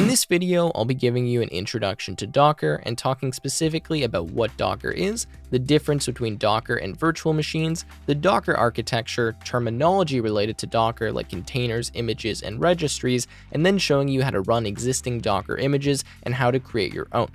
this video, I'll be giving you an introduction to Docker and talking specifically about what Docker is, the difference between Docker and virtual machines, the Docker architecture, terminology related to Docker like containers, images, and registries, and then showing you how to run existing Docker images and how to create your own.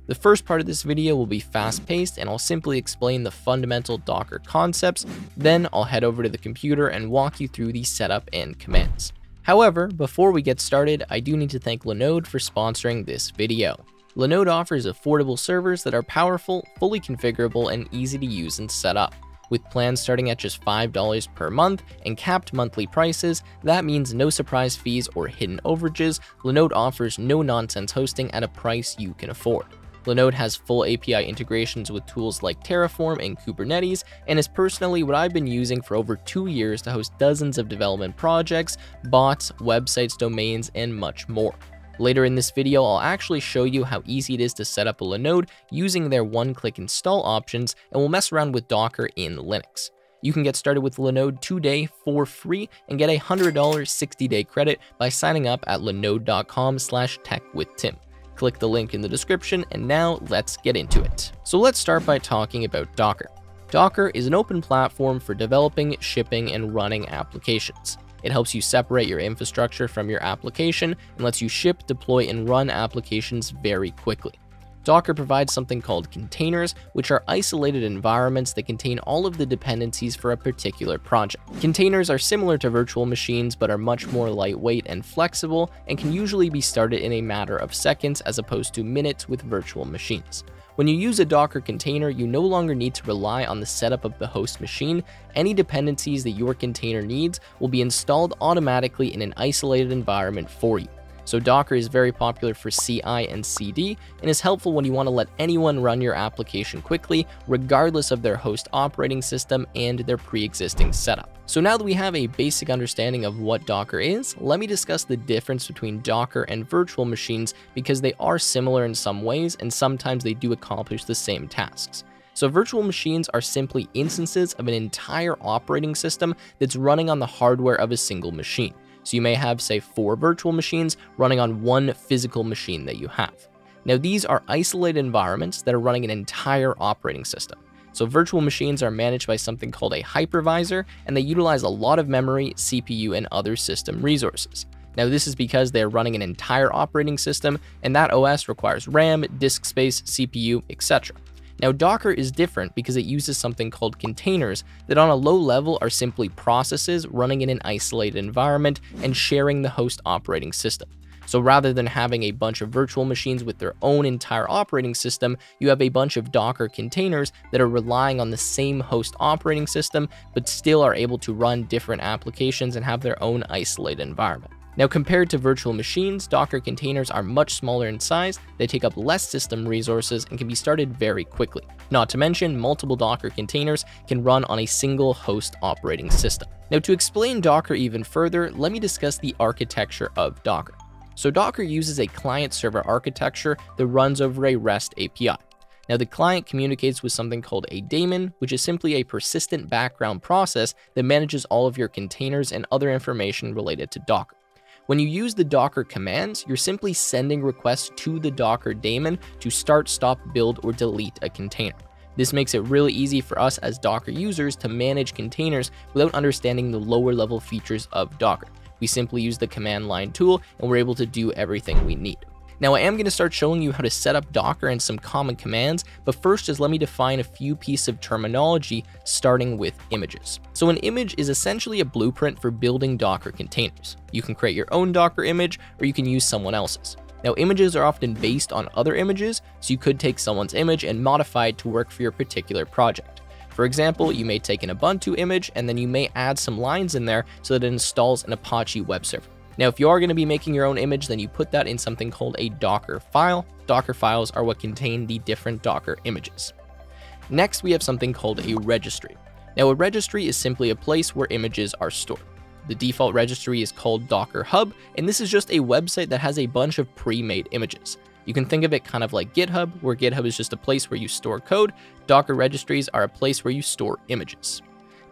The first part of this video will be fast-paced and I'll simply explain the fundamental Docker concepts, then I'll head over to the computer and walk you through the setup and commands. However, before we get started, I do need to thank Linode for sponsoring this video. Linode offers affordable servers that are powerful, fully configurable, and easy to use and set up. With plans starting at just $5 per month and capped monthly prices, that means no surprise fees or hidden overages. Linode offers no-nonsense hosting at a price you can afford. Linode has full API integrations with tools like Terraform and Kubernetes, and is personally what I've been using for over 2 years to host dozens of development projects, bots, websites, domains, and much more. Later in this video, I'll actually show you how easy it is to set up a Linode using their one-click install options, and we'll mess around with Docker in Linux. You can get started with Linode today for free and get a $100 60-day credit by signing up at linode.com/techwithtim. Click the link in the description, and now let's get into it. So let's start by talking about Docker. Docker is an open platform for developing, shipping, and running applications. It helps you separate your infrastructure from your application and lets you ship, deploy, and run applications very quickly. Docker provides something called containers, which are isolated environments that contain all of the dependencies for a particular project. Containers are similar to virtual machines, but are much more lightweight and flexible, and can usually be started in a matter of seconds as opposed to minutes with virtual machines. When you use a Docker container, you no longer need to rely on the setup of the host machine. Any dependencies that your container needs will be installed automatically in an isolated environment for you. So Docker is very popular for CI and CD, and is helpful when you want to let anyone run your application quickly, regardless of their host operating system and their pre-existing setup. So now that we have a basic understanding of what Docker is, let me discuss the difference between Docker and virtual machines, because they are similar in some ways, and sometimes they do accomplish the same tasks. So virtual machines are simply instances of an entire operating system that's running on the hardware of a single machine. So you may have, say, 4 virtual machines running on one physical machine that you have. Now, these are isolated environments that are running an entire operating system. So virtual machines are managed by something called a hypervisor, and they utilize a lot of memory, CPU, and other system resources. Now, this is because they're running an entire operating system, and that OS requires RAM, disk space, CPU, etc. Now, Docker is different because it uses something called containers that on a low level are simply processes running in an isolated environment and sharing the host operating system. So rather than having a bunch of virtual machines with their own entire operating system, you have a bunch of Docker containers that are relying on the same host operating system, but still are able to run different applications and have their own isolated environment. Now, compared to virtual machines, Docker containers are much smaller in size, they take up less system resources, and can be started very quickly. Not to mention, multiple Docker containers can run on a single host operating system. Now, to explain Docker even further, let me discuss the architecture of Docker. So Docker uses a client-server architecture that runs over a REST API. Now, the client communicates with something called a daemon, which is simply a persistent background process that manages all of your containers and other information related to Docker. When you use the Docker commands, you're simply sending requests to the Docker daemon to start, stop, build, or delete a container. This makes it really easy for us as Docker users to manage containers without understanding the lower level features of Docker. We simply use the command line tool and we're able to do everything we need. Now, I am going to start showing you how to set up Docker and some common commands, but first just let me define a few pieces of terminology, starting with images. So an image is essentially a blueprint for building Docker containers. You can create your own Docker image, or you can use someone else's. Now, images are often based on other images, so you could take someone's image and modify it to work for your particular project. For example, you may take an Ubuntu image, and then you may add some lines in there so that it installs an Apache web server. Now, if you are going to be making your own image, then you put that in something called a Docker file. Docker files are what contain the different Docker images. Next, we have something called a registry. Now, a registry is simply a place where images are stored. The default registry is called Docker Hub, and this is just a website that has a bunch of pre-made images. You can think of it kind of like GitHub, where GitHub is just a place where you store code. Docker registries are a place where you store images.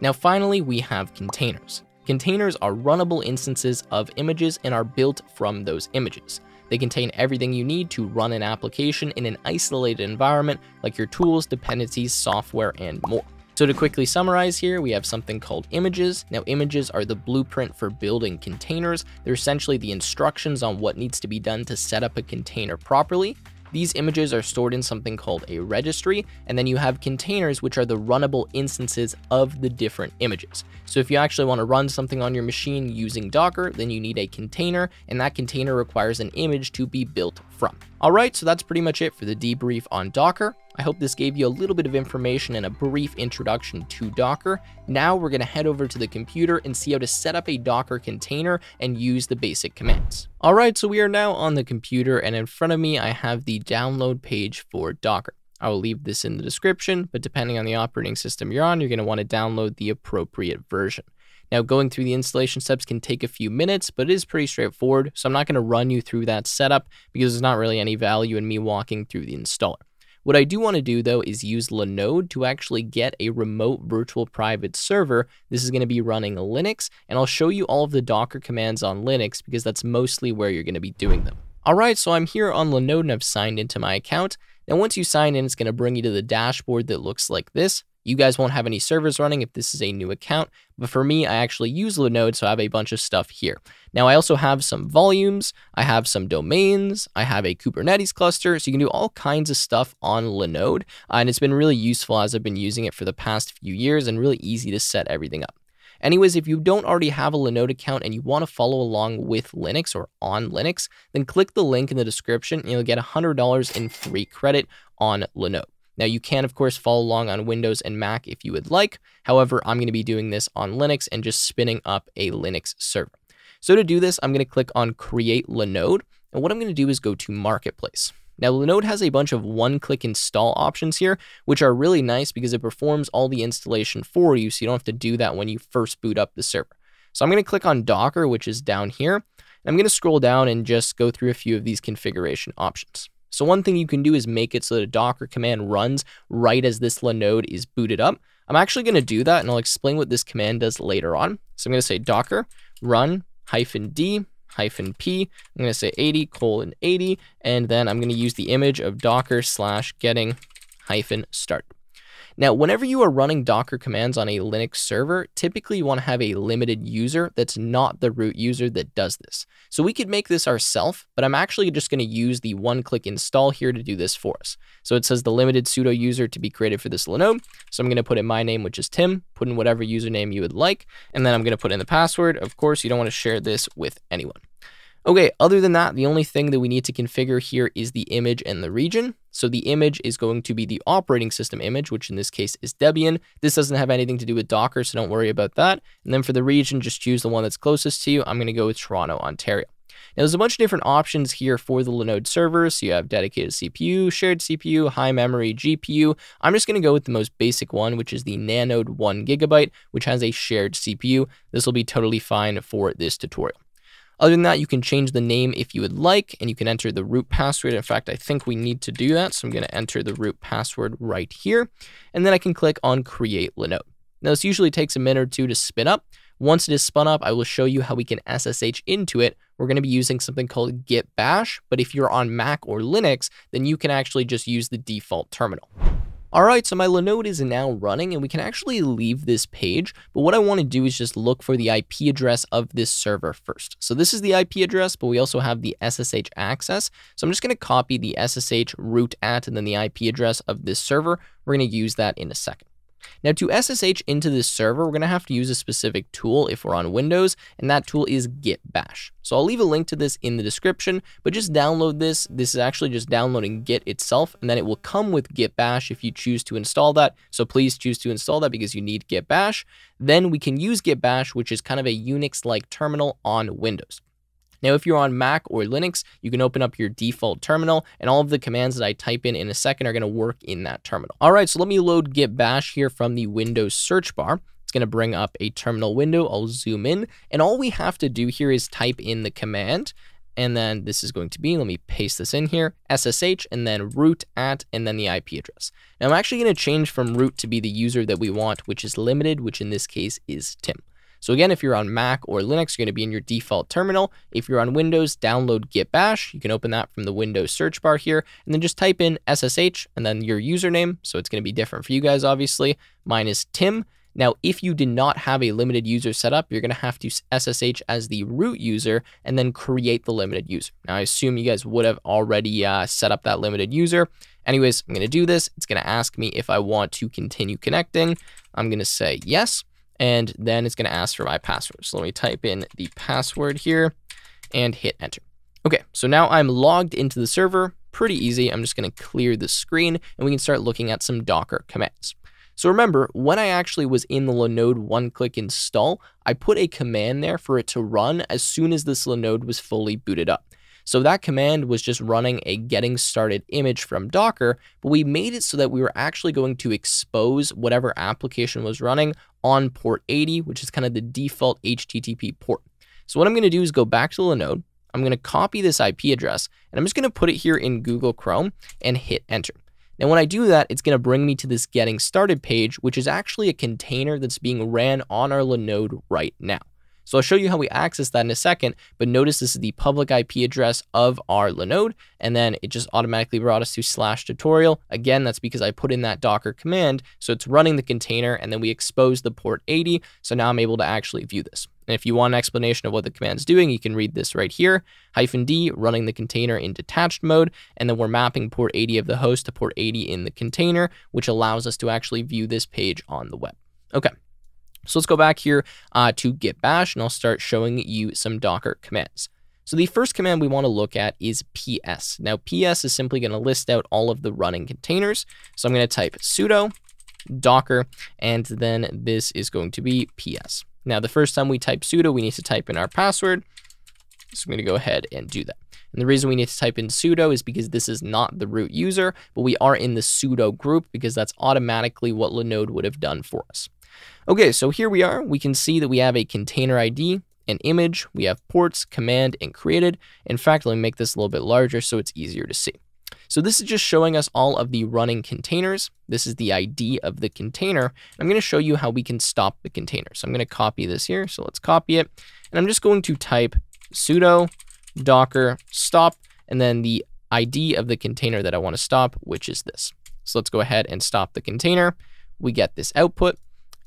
Now, finally, we have containers. Containers are runnable instances of images and are built from those images. They contain everything you need to run an application in an isolated environment, like your tools, dependencies, software, and more. So to quickly summarize here, we have something called images. Now, images are the blueprint for building containers. They're essentially the instructions on what needs to be done to set up a container properly. These images are stored in something called a registry, and then you have containers, which are the runnable instances of the different images. So if you actually want to run something on your machine using Docker, then you need a container, and that container requires an image to be built from. All right, so that's pretty much it for the debrief on Docker. I hope this gave you a little bit of information and a brief introduction to Docker. Now we're going to head over to the computer and see how to set up a Docker container and use the basic commands. All right, so we are now on the computer, and in front of me, I have the download page for Docker. I will leave this in the description, but depending on the operating system you're on, you're going to want to download the appropriate version. Now, going through the installation steps can take a few minutes, but it is pretty straightforward, so I'm not going to run you through that setup because there's not really any value in me walking through the installer. What I do want to do, though, is use Linode to actually get a remote virtual private server. This is going to be running Linux, and I'll show you all of the Docker commands on Linux because that's mostly where you're going to be doing them. All right, so I'm here on Linode and I've signed into my account. Now, once you sign in, it's going to bring you to the dashboard that looks like this. You guys won't have any servers running if this is a new account, but for me, I actually use Linode, so I have a bunch of stuff here. Now, I also have some volumes, I have some domains, I have a Kubernetes cluster, so you can do all kinds of stuff on Linode, and it's been really useful as I've been using it for the past few years and really easy to set everything up. Anyways, if you don't already have a Linode account and you want to follow along with Linux or on Linux, then click the link in the description and you'll get $100 in free credit on Linode. Now, you can, of course, follow along on Windows and Mac if you would like. However, I'm going to be doing this on Linux and just spinning up a Linux server. So to do this, I'm going to click on Create Linode. And what I'm going to do is go to Marketplace. Now, Linode has a bunch of one-click install options here, which are really nice because it performs all the installation for you, so you don't have to do that when you first boot up the server. So I'm going to click on Docker, which is down here. And I'm going to scroll down and just go through a few of these configuration options. So one thing you can do is make it so that a Docker command runs right as this Linode is booted up. I'm actually going to do that, and I'll explain what this command does later on. So I'm going to say Docker run -d -p. I'm going to say 80:80, and then I'm going to use the image of docker/getting-start. Now, whenever you are running Docker commands on a Linux server, typically you want to have a limited user that's not the root user that does this. So we could make this ourselves, but I'm actually just going to use the one-click install here to do this for us. So it says the limited sudo user to be created for this Linode. So I'm going to put in my name, which is Tim, put in whatever username you would like, and then I'm going to put in the password. Of course, you don't want to share this with anyone. Okay, other than that, the only thing that we need to configure here is the image and the region. So the image is going to be the operating system image, which in this case is Debian. This doesn't have anything to do with Docker, so don't worry about that. And then for the region, just choose the one that's closest to you. I'm going to go with Toronto, Ontario. Now, there's a bunch of different options here for the Linode servers. So you have dedicated CPU, shared CPU, high memory, GPU. I'm just going to go with the most basic one, which is the Nanode 1 GB, which has a shared CPU. This will be totally fine for this tutorial. Other than that, you can change the name if you would like, and you can enter the root password. In fact, I think we need to do that, so I'm going to enter the root password right here, and then I can click on Create Linode. Now, this usually takes a minute or two to spin up. Once it is spun up, I will show you how we can SSH into it. We're going to be using something called Git Bash, but if you're on Mac or Linux, then you can actually just use the default terminal. All right, so my Linode is now running, and we can actually leave this page, but what I want to do is just look for the IP address of this server first. So this is the IP address, but we also have the SSH access. So I'm just going to copy the SSH root at and then the IP address of this server. We're going to use that in a second. Now, to SSH into this server, we're going to have to use a specific tool if we're on Windows, and that tool is Git Bash. So I'll leave a link to this in the description, but just download this. This is actually just downloading Git itself, and then it will come with Git Bash if you choose to install that. So please choose to install that because you need Git Bash. Then we can use Git Bash, which is kind of a Unix-like terminal on Windows. Now, if you're on Mac or Linux, you can open up your default terminal, and all of the commands that I type in a second are going to work in that terminal. All right, so let me load Git Bash here from the Windows search bar. It's going to bring up a terminal window. I'll zoom in, and all we have to do here is type in the command, and then this is going to be, let me paste this in here, SSH, and then root at, and then the IP address. Now, I'm actually going to change from root to be the user that we want, which is limited, which in this case is Tim. So again, if you're on Mac or Linux, you're going to be in your default terminal. If you're on Windows, download Git Bash. You can open that from the Windows search bar here, and then just type in SSH and then your username. So it's going to be different for you guys, obviously. Mine is Tim. Now, if you did not have a limited user set up, you're going to have to SSH as the root user and then create the limited user. Now, I assume you guys would have already set up that limited user. Anyways, I'm going to do this. It's going to ask me if I want to continue connecting. I'm going to say yes, and then it's going to ask for my password. So let me type in the password here and hit enter. Okay, so now I'm logged into the server. Pretty easy. I'm just going to clear the screen, and we can start looking at some Docker commands. So remember, when I actually was in the Linode one-click install, I put a command there for it to run as soon as this Linode was fully booted up. So that command was just running a getting started image from Docker, but we made it so that we were actually going to expose whatever application was running on port 80, which is kind of the default HTTP port. So what I'm going to do is go back to Linode. I'm going to copy this IP address, and I'm just going to put it here in Google Chrome and hit enter. Now, when I do that, it's going to bring me to this getting started page, which is actually a container that's being ran on our Linode right now. So I'll show you how we access that in a second, but notice this is the public IP address of our Linode, and then it just automatically brought us to /tutorial. Again, that's because I put in that Docker command, so it's running the container, and then we expose the port 80, so now I'm able to actually view this. And if you want an explanation of what the command's doing, you can read this right here, -d, running the container in detached mode, and then we're mapping port 80 of the host to port 80 in the container, which allows us to actually view this page on the web. Okay. So let's go back here to Git Bash, and I'll start showing you some Docker commands. So the first command we want to look at is ps. Now, ps is simply going to list out all of the running containers. So I'm going to type sudo docker, and then this is going to be ps. Now, the first time we type sudo, we need to type in our password. So I'm going to go ahead and do that. And the reason we need to type in sudo is because this is not the root user, but we are in the sudo group because that's automatically what Linode would have done for us. Okay, so here we are. We can see that we have a container ID, an image, we have ports, command, and created. In fact, let me make this a little bit larger so it's easier to see. So this is just showing us all of the running containers. This is the ID of the container. I'm going to show you how we can stop the container. So I'm going to copy this here. So let's copy it. And I'm just going to type sudo docker stop, and then the ID of the container that I want to stop, which is this. So let's go ahead and stop the container. We get this output.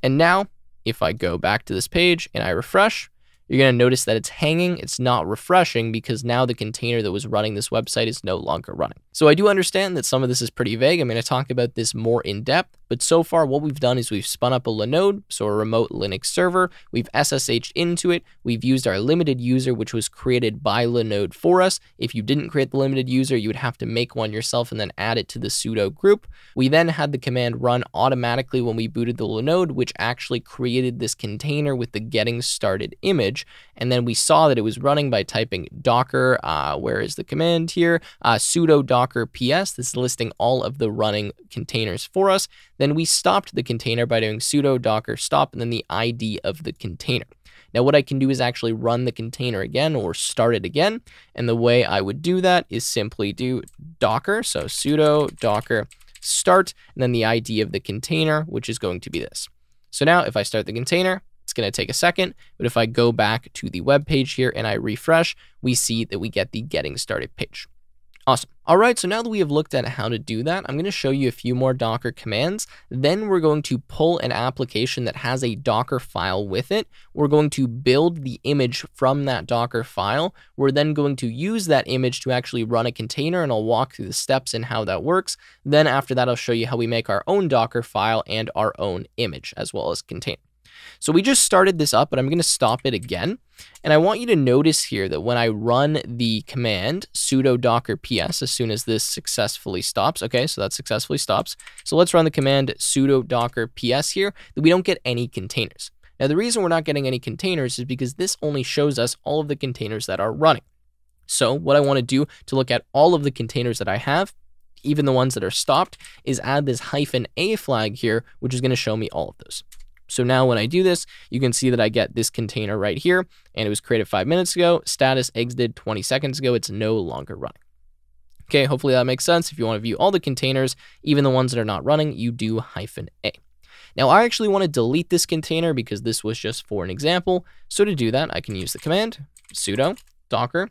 And now, if I go back to this page and I refresh, you're going to notice that it's hanging. It's not refreshing because now the container that was running this website is no longer running. So I do understand that some of this is pretty vague. I'm going to talk about this more in depth, but so far what we've done is we've spun up a Linode, so a remote Linux server. We've SSH'd into it. We've used our limited user, which was created by Linode for us. If you didn't create the limited user, you would have to make one yourself and then add it to the sudo group. We then had the command run automatically when we booted the Linode, which actually created this container with the getting started image. And then we saw that it was running by typing docker, where is the command here? Sudo docker ps. This is listing all of the running containers for us. Then we stopped the container by doing sudo docker stop and then the ID of the container. Now what I can do is actually run the container again or start it again. And the way I would do that is simply do docker, so sudo docker start, and then the ID of the container, which is going to be this. So now if I start the container, it's going to take a second, but if I go back to the web page here and I refresh, we see that we get the getting started page. Awesome. All right, so now that we have looked at how to do that, I'm going to show you a few more Docker commands. Then we're going to pull an application that has a Docker file with it. We're going to build the image from that Docker file. We're then going to use that image to actually run a container, and I'll walk through the steps and how that works. Then after that, I'll show you how we make our own Docker file and our own image as well as container. So we just started this up, but I'm going to stop it again. And I want you to notice here that when I run the command sudo docker ps, as soon as this successfully stops, okay, so that successfully stops. So let's run the command sudo docker ps here, that we don't get any containers. Now, the reason we're not getting any containers is because this only shows us all of the containers that are running. So what I want to do to look at all of the containers that I have, even the ones that are stopped, is add this -a flag here, which is going to show me all of those. So now when I do this, you can see that I get this container right here, and it was created 5 minutes ago, status exited 20 seconds ago, it's no longer running. Okay, hopefully that makes sense. If you want to view all the containers, even the ones that are not running, you do -a. Now, I actually want to delete this container because this was just for an example. So to do that, I can use the command sudo docker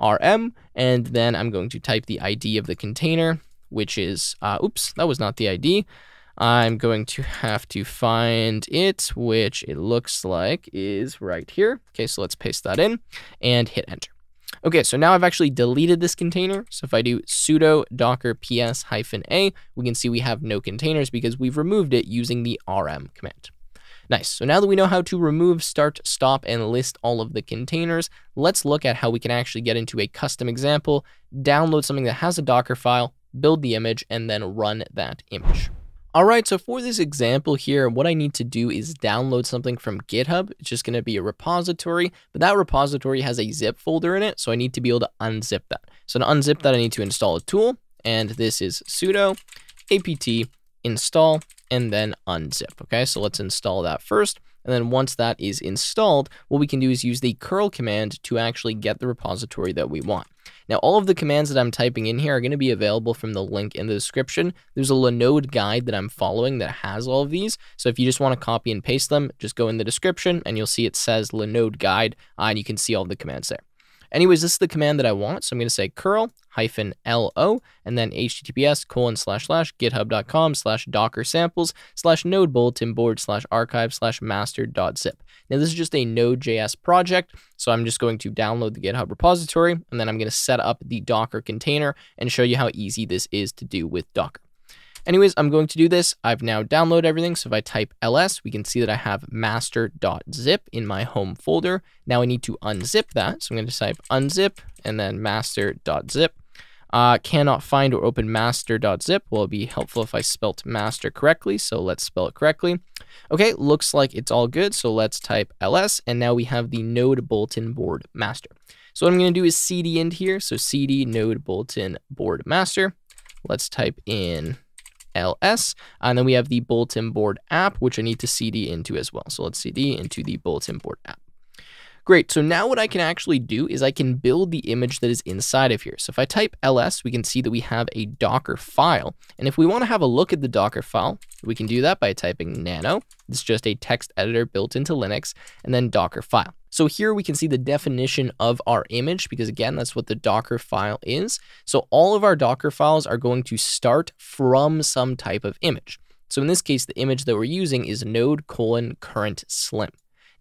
rm, and then I'm going to type the ID of the container, which is, oops, that was not the ID. I'm going to have to find it, which it looks like is right here. Okay, so let's paste that in and hit enter. Okay, so now I've actually deleted this container. So if I do sudo docker ps-a, we can see we have no containers because we've removed it using the rm command. Nice. So now that we know how to remove, start, stop, and list all of the containers, let's look at how we can actually get into a custom example, download something that has a Docker file, build the image, and then run that image. All right, so for this example here, what I need to do is download something from GitHub. It's just going to be a repository, but that repository has a zip folder in it, so I need to be able to unzip that. So to unzip that, I need to install a tool, and this is sudo apt install and then unzip. Okay, so let's install that first. And then once that is installed, what we can do is use the curl command to actually get the repository that we want. Now, all of the commands that I'm typing in here are going to be available from the link in the description. There's a Linode guide that I'm following that has all of these. So if you just want to copy and paste them, just go in the description and you'll see it says Linode guide, and you can see all the commands there. Anyways, this is the command that I want. So I'm going to say curl -lo and then https://github.com/docker-samples/node bulletin board/archive/master.zip. Now, this is just a Node.js project, so I'm just going to download the GitHub repository, and then I'm going to set up the Docker container and show you how easy this is to do with Docker. Anyways, I'm going to do this. I've now downloaded everything. So if I type ls, we can see that I have master.zip in my home folder. Now I need to unzip that. So I'm going to type unzip and then master.zip. Cannot find or open master.zip. Well, it'd be helpful if I spelt master correctly. So let's spell it correctly. Okay, looks like it's all good. So let's type ls, and now we have the node bulletin board master. So what I'm going to do is cd into here. So cd node bulletin board master. Let's type in ls, and then we have the bulletin board app, which I need to cd into as well. So let's cd into the bulletin board app. Great, so now what I can actually do is I can build the image that is inside of here. So if I type ls, we can see that we have a Docker file. And if we want to have a look at the Docker file, we can do that by typing nano. It's just a text editor built into Linux, and then Docker file. So here we can see the definition of our image, because again, that's what the Docker file is. So all of our Docker files are going to start from some type of image. So in this case, the image that we're using is node::current slim.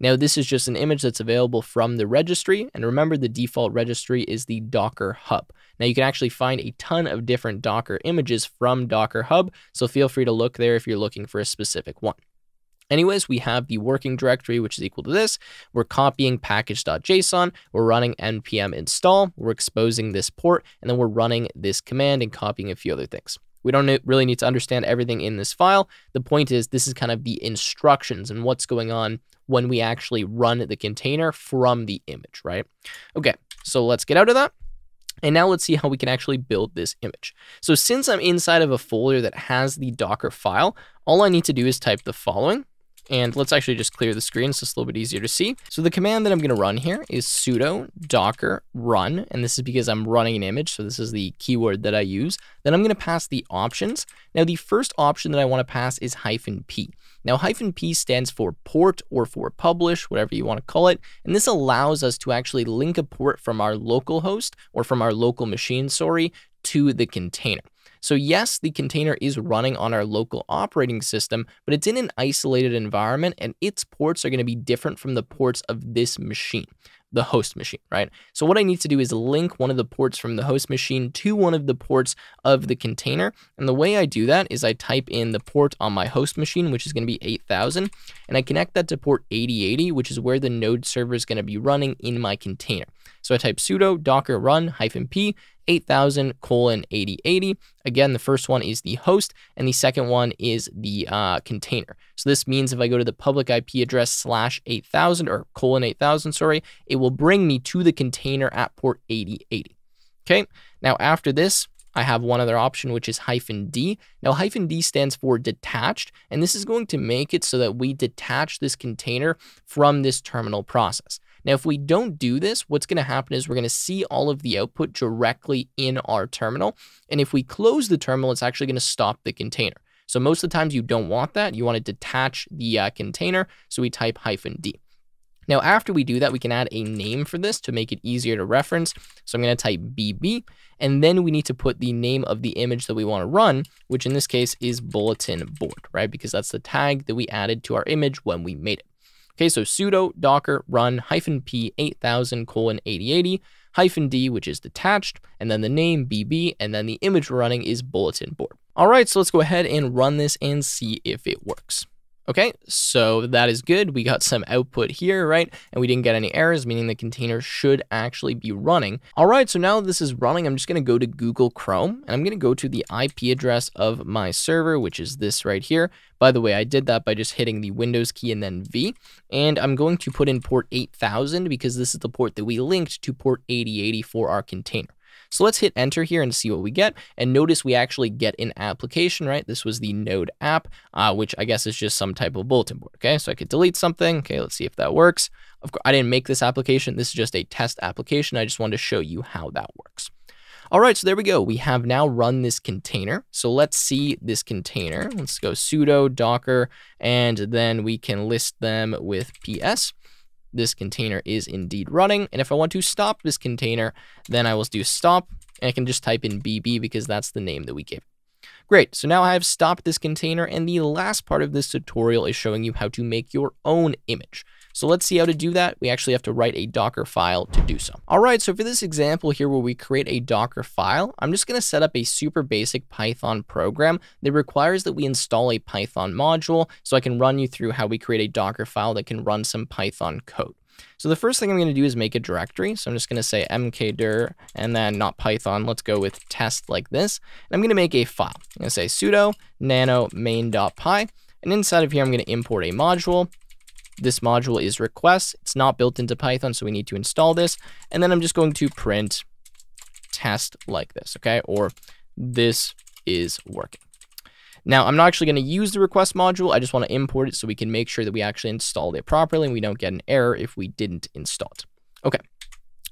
Now, this is just an image that's available from the registry. And remember, the default registry is the Docker Hub. Now, you can actually find a ton of different Docker images from Docker Hub. So feel free to look there if you're looking for a specific one. Anyways, we have the working directory, which is equal to this. We're copying package.json. We're running npm install. We're exposing this port, and then we're running this command and copying a few other things. We don't really need to understand everything in this file. The point is, this is kind of the instructions and what's going on when we actually run the container from the image, right? Okay, so let's get out of that. And now let's see how we can actually build this image. So since I'm inside of a folder that has the Docker file, all I need to do is type the following. And let's actually just clear the screen so it's a little bit easier to see. So the command that I'm going to run here is sudo docker run. And this is because I'm running an image. So this is the keyword that I use. Then I'm going to pass the options. Now, the first option that I want to pass is -p. Now, -p stands for port or for publish, whatever you want to call it. And this allows us to actually link a port from our local host or from our local machine, to the container. So yes, the container is running on our local operating system, but it's in an isolated environment, and its ports are going to be different from the ports of this machine, the host machine, right? So what I need to do is link one of the ports from the host machine to one of the ports of the container. And the way I do that is I type in the port on my host machine, which is going to be 8000, and I connect that to port 8080, which is where the node server is going to be running in my container. So I type sudo docker run -p 8000:8080. Again, the first one is the host, and the second one is the container. So this means if I go to the public IP address /8000 or :8000, it will bring me to the container at port 8080. Okay, now after this, I have one other option, which is -d. Now, -d stands for detached, and this is going to make it so that we detach this container from this terminal process. Now, if we don't do this, what's going to happen is we're going to see all of the output directly in our terminal. And if we close the terminal, it's actually going to stop the container. So most of the times you don't want that. You want to detach the container. So we type -d. Now, after we do that, we can add a name for this to make it easier to reference. So I'm going to type BB, and then we need to put the name of the image that we want to run, which in this case is bulletin board, right? Because that's the tag that we added to our image when we made it. Okay, so sudo docker run -p 8000:8080 -d, which is detached, and then the name BB, and then the image we're running is bulletin board. All right, so let's go ahead and run this and see if it works. Okay, so that is good. We got some output here, right? And we didn't get any errors, meaning the container should actually be running. All right, so now this is running. I'm just going to go to Google Chrome, and I'm going to go to the IP address of my server, which is this right here. By the way, I did that by just hitting the Windows key and then V. And I'm going to put in port 8000 because this is the port that we linked to port 8080 for our container. So let's hit enter here and see what we get. And notice we actually get an application, right? This was the Node app, which I guess is just some type of bulletin board. Okay, so I could delete something. Okay, let's see if that works. Of course, I didn't make this application. This is just a test application. I just wanted to show you how that works. All right, so there we go. We have now run this container. So let's see this container. Let's go sudo docker, and then we can list them with PS. This container is indeed running. And if I want to stop this container, then I will do stop, and I can just type in BB because that's the name that we gave. Great, so now I have stopped this container, and the last part of this tutorial is showing you how to make your own image. So let's see how to do that. We actually have to write a Docker file to do so. All right, so for this example here where we create a Docker file, I'm just gonna set up a super basic Python program that requires that we install a Python module, so I can run you through how we create a Docker file that can run some Python code. So the first thing I'm gonna do is make a directory. So I'm just gonna say mkdir, and then not Python, let's go with test like this. And I'm gonna make a file. I'm gonna say sudo nano main.py, and inside of here, I'm gonna import a module. This module is request. It's not built into Python, so we need to install this. And then I'm just going to print test like this, okay? Or this is working. Now, I'm not actually going to use the request module. I just want to import it so we can make sure that we actually installed it properly and we don't get an error if we didn't install it. Okay,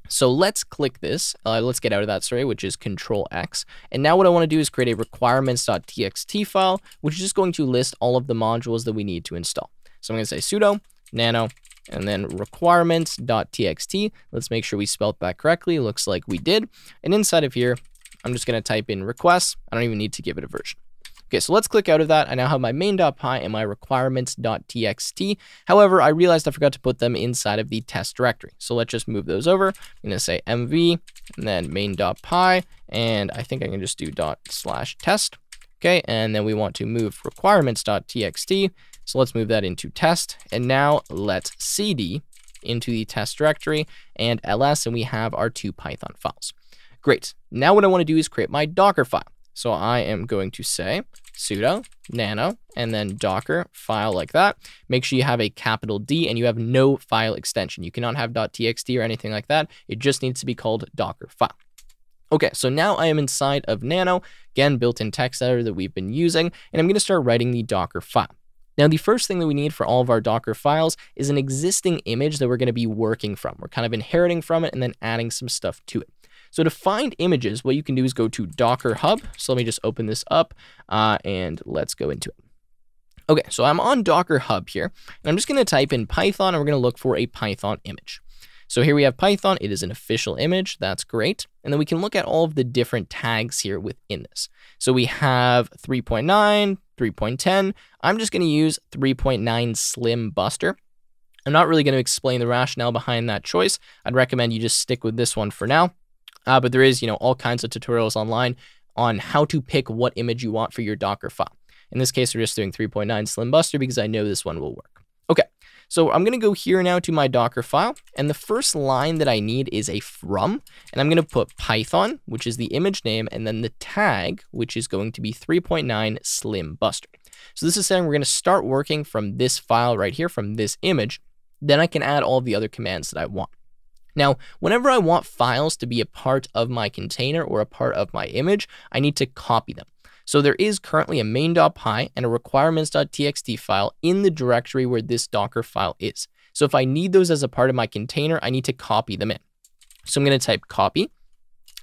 so let's click this. Let's get out of that, sorry, which is Control X. And now what I want to do is create a requirements.txt file, which is just going to list all of the modules that we need to install. So I'm going to say sudo nano and then requirements.txt. Let's make sure we spelled that correctly. Looks like we did. And inside of here, I'm just going to type in requests. I don't even need to give it a version. Okay, so let's click out of that. I now have my main.py and my requirements.txt. However, I realized I forgot to put them inside of the test directory. So let's just move those over. I'm going to say mv and then main.py, and I think I can just do /test. Okay, and then we want to move requirements.txt. So let's move that into test. And now let's cd into the test directory and ls, and we have our two Python files. Great. Now what I want to do is create my Docker file. So I am going to say sudo nano and then docker file like that. Make sure you have a capital D and you have no file extension. You cannot have .txt or anything like that. It just needs to be called Docker file. Okay, so now I am inside of Nano, again, built-in text editor that we've been using, and I'm going to start writing the Docker file. Now, the first thing that we need for all of our Docker files is an existing image that we're going to be working from. We're kind of inheriting from it and then adding some stuff to it. So to find images, what you can do is go to Docker Hub. So let me just open this up and let's go into it. Okay, so I'm on Docker Hub here, and I'm just going to type in Python, and we're going to look for a Python image. So here we have Python. It is an official image. That's great. And then we can look at all of the different tags here within this. So we have 3.9, 3.10. I'm just going to use 3.9 Slim Buster. I'm not really going to explain the rationale behind that choice. I'd recommend you just stick with this one for now. But there is, all kinds of tutorials online on how to pick what image you want for your Docker file. In this case, we're just doing 3.9 Slim Buster because I know this one will work. Okay, so I'm going to go here now to my Docker file, and the first line that I need is a from, and I'm going to put Python, which is the image name, and then the tag, which is going to be 3.9 Slim Buster. So this is saying we're going to start working from this file right here, from this image. Then I can add all of the other commands that I want. Now, whenever I want files to be a part of my container or a part of my image, I need to copy them. So there is currently a main.py and a requirements.txt file in the directory where this Docker file is. So if I need those as a part of my container, I need to copy them in. So I'm going to type copy,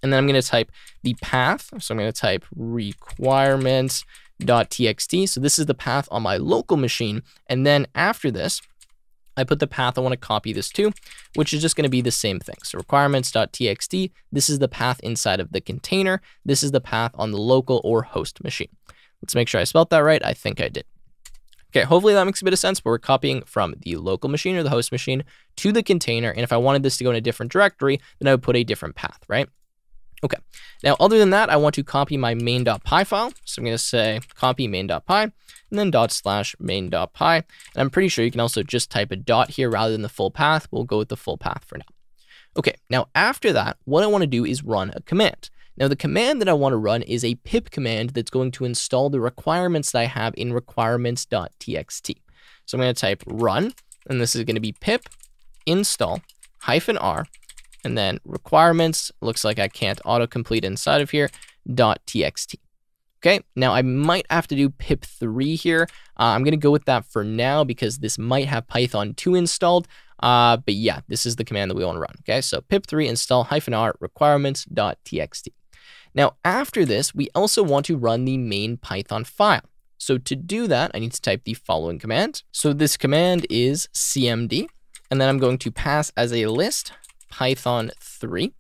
and then I'm going to type the path. So I'm going to type requirements .txt. So this is the path on my local machine. And then after this, I put the path I want to copy this to, which is just going to be the same thing. So requirements.txt, this is the path inside of the container. This is the path on the local or host machine. Let's make sure I spelled that right. I think I did. Okay, hopefully that makes a bit of sense, but we're copying from the local machine or the host machine to the container. And if I wanted this to go in a different directory, then I would put a different path, right? Okay, now other than that, I want to copy my main.py file. So I'm going to say copy main.py and then /main.py. And I'm pretty sure you can also just type a dot here rather than the full path. We'll go with the full path for now. Okay, now after that, what I want to do is run a command. Now the command that I want to run is a pip command that's going to install the requirements that I have in requirements.txt. So I'm going to type run, and this is going to be pip install -r, and then requirements, looks like I can't autocomplete inside of here, .txt. Okay, now I might have to do pip3 here. I'm going to go with that for now because this might have Python 2 installed. But yeah, this is the command that we want to run. Okay, so pip3 install -r requirements.txt. Now, after this, we also want to run the main Python file. So to do that, I need to type the following command. So this command is cmd, and then I'm going to pass as a list python3,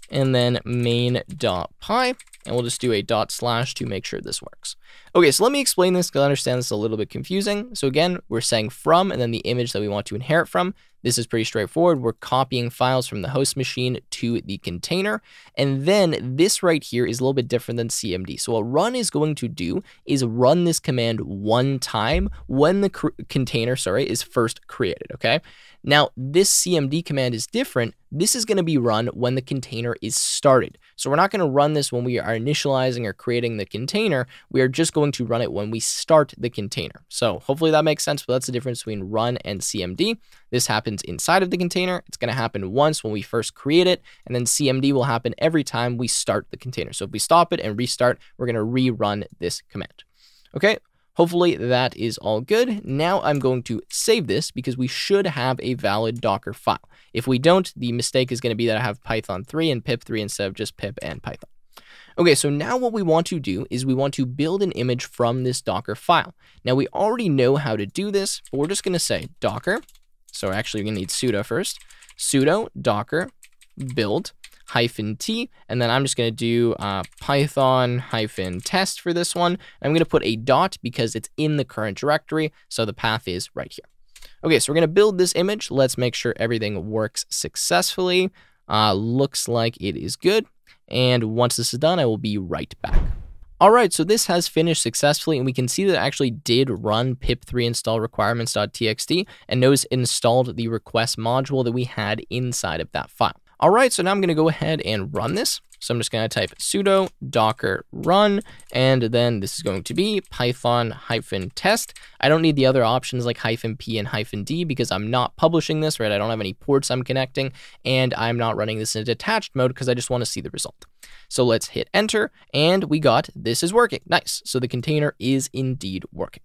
and then main.py, and we'll just do a / to make sure this works. Okay, so let me explain this because I understand this is a little bit confusing. So again, we're saying from, and then the image that we want to inherit from. This is pretty straightforward. We're copying files from the host machine to the container. And then this right here is a little bit different than cmd. So what run is going to do is run this command one time when the container, is first created, okay? Now, this cmd command is different. This is going to be run when the container is started. So we're not going to run this when we are initializing or creating the container. We are just going to run it when we start the container. So hopefully that makes sense, but that's the difference between run and cmd. This happens inside of the container. It's going to happen once when we first create it, and then cmd will happen every time we start the container. So if we stop it and restart, we're going to rerun this command. Okay. Hopefully that is all good. Now I'm going to save this because we should have a valid Docker file. If we don't, the mistake is going to be that I have Python 3 and pip3 instead of just pip and Python. Okay, so now what we want to do is we want to build an image from this Docker file. Now we already know how to do this, but we're just going to say Docker. So actually we're going to need sudo first. Sudo docker build -t, and then I'm just going to do python -test for this one. I'm going to put a dot because it's in the current directory, so the path is right here. Okay, so we're going to build this image. Let's make sure everything works successfully. Looks like it is good, and once this is done, I will be right back. All right, so this has finished successfully, and we can see that it actually did run pip3 install requirements.txt, and notice it installed the request module that we had inside of that file. All right, so now I'm going to go ahead and run this. So I'm just going to type sudo docker run, and then this is going to be python -test. I don't need the other options like -p and -d because I'm not publishing this, right? I don't have any ports I'm connecting, and I'm not running this in detached mode because I just want to see the result. So let's hit enter, and we got this is working. Nice. So the container is indeed working.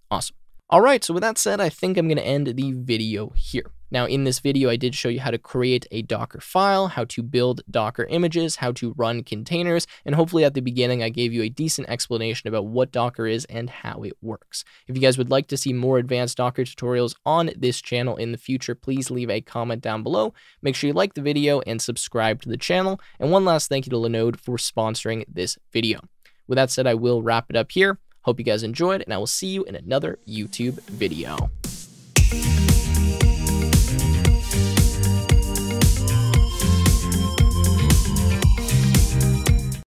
Awesome. All right, so with that said, I think I'm going to end the video here. Now, in this video, I did show you how to create a Docker file, how to build Docker images, how to run containers, and hopefully at the beginning, I gave you a decent explanation about what Docker is and how it works. If you guys would like to see more advanced Docker tutorials on this channel in the future, please leave a comment down below. Make sure you like the video and subscribe to the channel. And one last thank you to Linode for sponsoring this video. With that said, I will wrap it up here. Hope you guys enjoyed, and I will see you in another YouTube video.